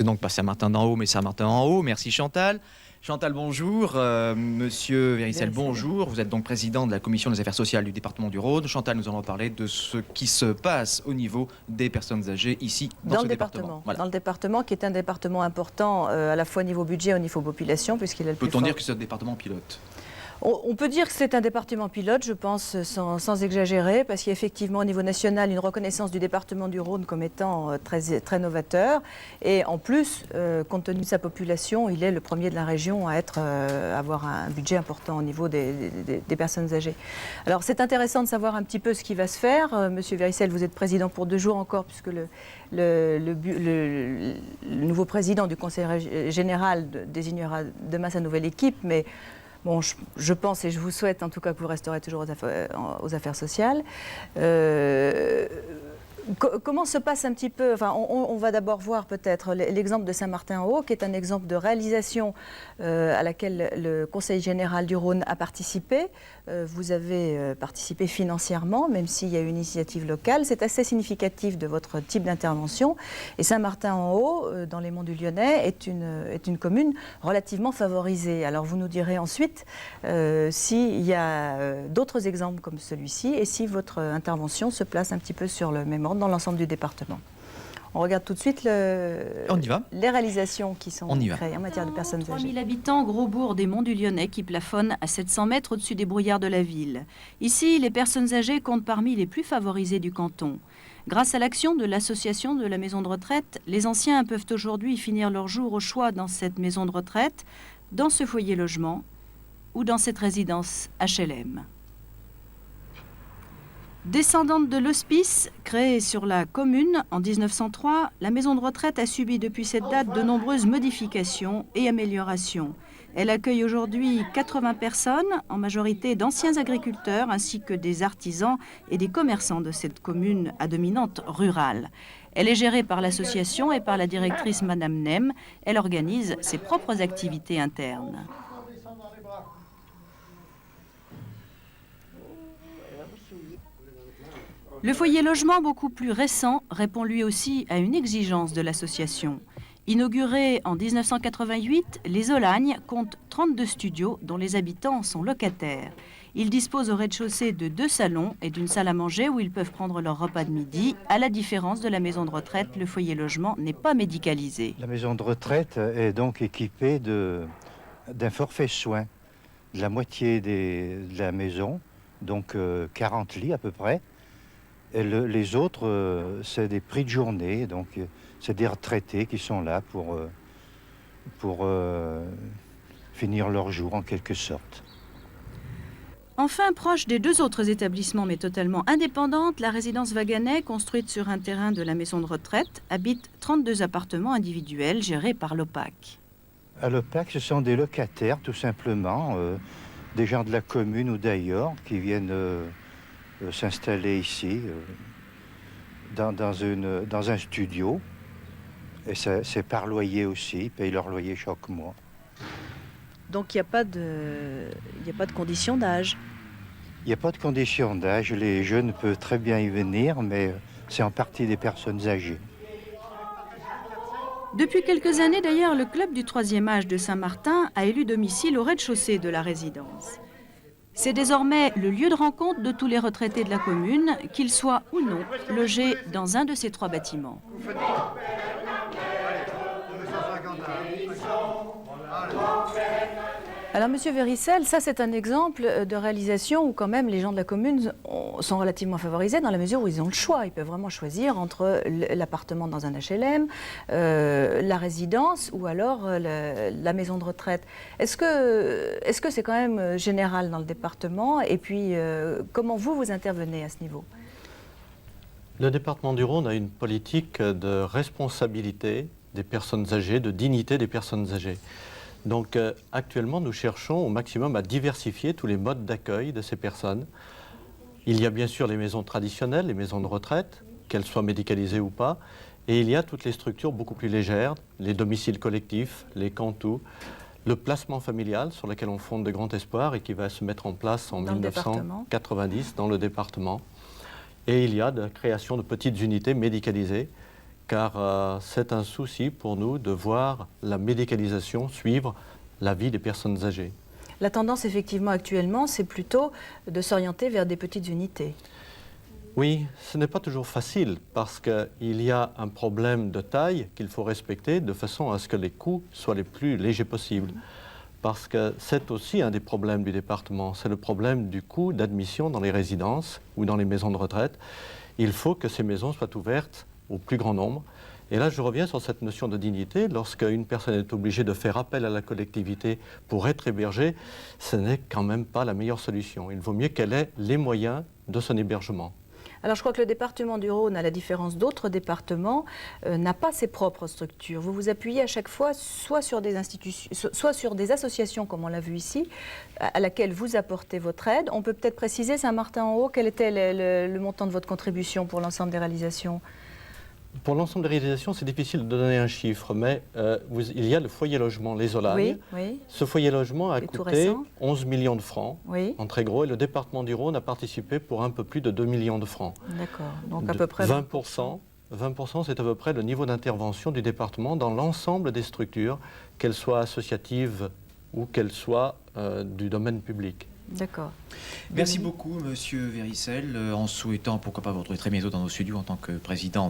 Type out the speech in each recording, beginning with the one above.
C'est donc pas Saint-Martin d'en haut, mais Saint-Martin en haut. Merci Chantal. Chantal, bonjour. Monsieur Véricel, bonjour. Vous êtes donc président de la commission des affaires sociales du département du Rhône. Chantal, nous allons parler de ce qui se passe au niveau des personnes âgées ici, dans ce département. Voilà. Dans le département, qui est un département important à la fois au niveau budget et au niveau population, puisqu'il est le plus fort. Peut-on dire que c'est un département pilote ? On peut dire que c'est un département pilote, je pense, sans exagérer, parce qu'il y a effectivement au niveau national une reconnaissance du département du Rhône comme étant très novateur. Et en plus, compte tenu de sa population, il est le premier de la région à avoir un budget important au niveau des personnes âgées. Alors c'est intéressant de savoir un petit peu ce qui va se faire. Monsieur Véricel, vous êtes président pour 2 jours encore, puisque le nouveau président du Conseil général désignera demain sa nouvelle équipe, mais bon, je pense et je vous souhaite en tout cas que vous resterez toujours aux affaires sociales. Comment se passe un petit peu, enfin, on va d'abord voir peut-être l'exemple de Saint-Martin-en-Haut, qui est un exemple de réalisation à laquelle le Conseil général du Rhône a participé. Vous avez participé financièrement, même s'il y a une initiative locale. C'est assez significatif de votre type d'intervention. Et Saint-Martin-en-Haut, dans les Monts du Lyonnais, est une commune relativement favorisée. Alors vous nous direz ensuite s'il y a d'autres exemples comme celui-ci et si votre intervention se place un petit peu sur le même ordre dans l'ensemble du département. On regarde tout de suite les réalisations qui sont créées en matière de personnes âgées. 3000 habitants, gros bourg des Monts du Lyonnais qui plafonne à 700 mètres au-dessus des brouillards de la ville. Ici, les personnes âgées comptent parmi les plus favorisées du canton. Grâce à l'action de l'association de la maison de retraite, les anciens peuvent aujourd'hui finir leur jour au choix dans cette maison de retraite, dans ce foyer logement ou dans cette résidence HLM. Descendante de l'hospice, créée sur la commune en 1903, la maison de retraite a subi depuis cette date de nombreuses modifications et améliorations. Elle accueille aujourd'hui 80 personnes, en majorité d'anciens agriculteurs, ainsi que des artisans et des commerçants de cette commune à dominante rurale. Elle est gérée par l'association et par la directrice Madame Nem. Elle organise ses propres activités internes. Le foyer logement, beaucoup plus récent, répond lui aussi à une exigence de l'association. Inauguré en 1988, les Olagnes comptent 32 studios dont les habitants sont locataires. Ils disposent au rez-de-chaussée de 2 salons et d'une salle à manger où ils peuvent prendre leur repas de midi. À la différence de la maison de retraite, le foyer logement n'est pas médicalisé. La maison de retraite est donc équipée d'un forfait soins, de la moitié de la maison, donc 40 lits à peu près. Et les autres, c'est des prix de journée, donc c'est des retraités qui sont là pour finir leur jour en quelque sorte. Enfin, proche des 2 autres établissements, mais totalement indépendante, la résidence Vaganet, construite sur un terrain de la maison de retraite, habite 32 appartements individuels gérés par l'OPAC. À l'OPAC, ce sont des locataires, tout simplement, des gens de la commune ou d'ailleurs qui viennent s'installer ici, dans un studio. Et c'est par loyer aussi, ils payent leur loyer chaque mois. Donc il n'y a pas de condition d'âge. Il n'y a pas de condition d'âge. Les jeunes peuvent très bien y venir, mais c'est en partie des personnes âgées. Depuis quelques années d'ailleurs, le club du 3e âge de Saint-Martin a élu domicile au rez-de-chaussée de la résidence. C'est désormais le lieu de rencontre de tous les retraités de la commune, qu'ils soient ou non logés dans un de ces 3 bâtiments. Alors, Monsieur Véricel, ça c'est un exemple de réalisation où quand même les gens de la commune sont relativement favorisés dans la mesure où ils ont le choix. Ils peuvent vraiment choisir entre l'appartement dans un HLM, la résidence ou alors la maison de retraite. Est-ce que c'est quand même général dans le département? Et puis, comment vous intervenez à ce niveau? Le département du Rhône a une politique de responsabilité des personnes âgées, de dignité des personnes âgées. Donc actuellement, nous cherchons au maximum à diversifier tous les modes d'accueil de ces personnes. Il y a bien sûr les maisons traditionnelles, les maisons de retraite, qu'elles soient médicalisées ou pas, et il y a toutes les structures beaucoup plus légères, les domiciles collectifs, les cantous, le placement familial sur lequel on fonde de grands espoirs et qui va se mettre en place en 1990 dans le département. Et il y a la création de petites unités médicalisées car c'est un souci pour nous de voir la médicalisation suivre la vie des personnes âgées. La tendance, effectivement, actuellement, c'est plutôt de s'orienter vers des petites unités. Oui, ce n'est pas toujours facile parce qu'il y a un problème de taille qu'il faut respecter de façon à ce que les coûts soient les plus légers possibles. Parce que c'est aussi un des problèmes du département, c'est le problème du coût d'admission dans les résidences ou dans les maisons de retraite. Il faut que ces maisons soient ouvertes au plus grand nombre. Et là, je reviens sur cette notion de dignité. Lorsqu'une personne est obligée de faire appel à la collectivité pour être hébergée, ce n'est quand même pas la meilleure solution. Il vaut mieux qu'elle ait les moyens de son hébergement. Alors je crois que le département du Rhône, à la différence d'autres départements, n'a pas ses propres structures. Vous vous appuyez à chaque fois soit sur des institutions, soit sur des associations, comme on l'a vu ici, à laquelle vous apportez votre aide. On peut peut-être préciser, Saint-Martin-en-Haut, quel était le montant de votre contribution pour l'ensemble des réalisations? Pour l'ensemble des réalisations, c'est difficile de donner un chiffre, mais il y a le foyer logement Les Olagnes. Oui. Ce foyer logement a Et tout coûté récent. 11 millions de francs, Oui. en très gros, et le département du Rhône a participé pour un peu plus de 2 millions de francs. D'accord. Donc à peu près 20%, c'est à peu près le niveau d'intervention du département dans l'ensemble des structures, qu'elles soient associatives ou qu'elles soient du domaine public. D'accord. Merci beaucoup, Monsieur Véricel, en souhaitant, pourquoi pas, vous retrouver très bientôt dans nos studios en tant que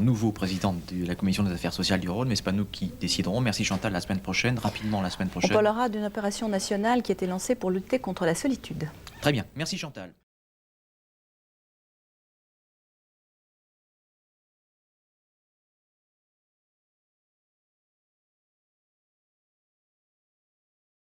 nouveau président de la Commission des affaires sociales du Rhône, mais ce n'est pas nous qui déciderons. Merci Chantal, la semaine prochaine, rapidement la semaine prochaine. On parlera d'une opération nationale qui a été lancée pour lutter contre la solitude. Très bien, merci Chantal.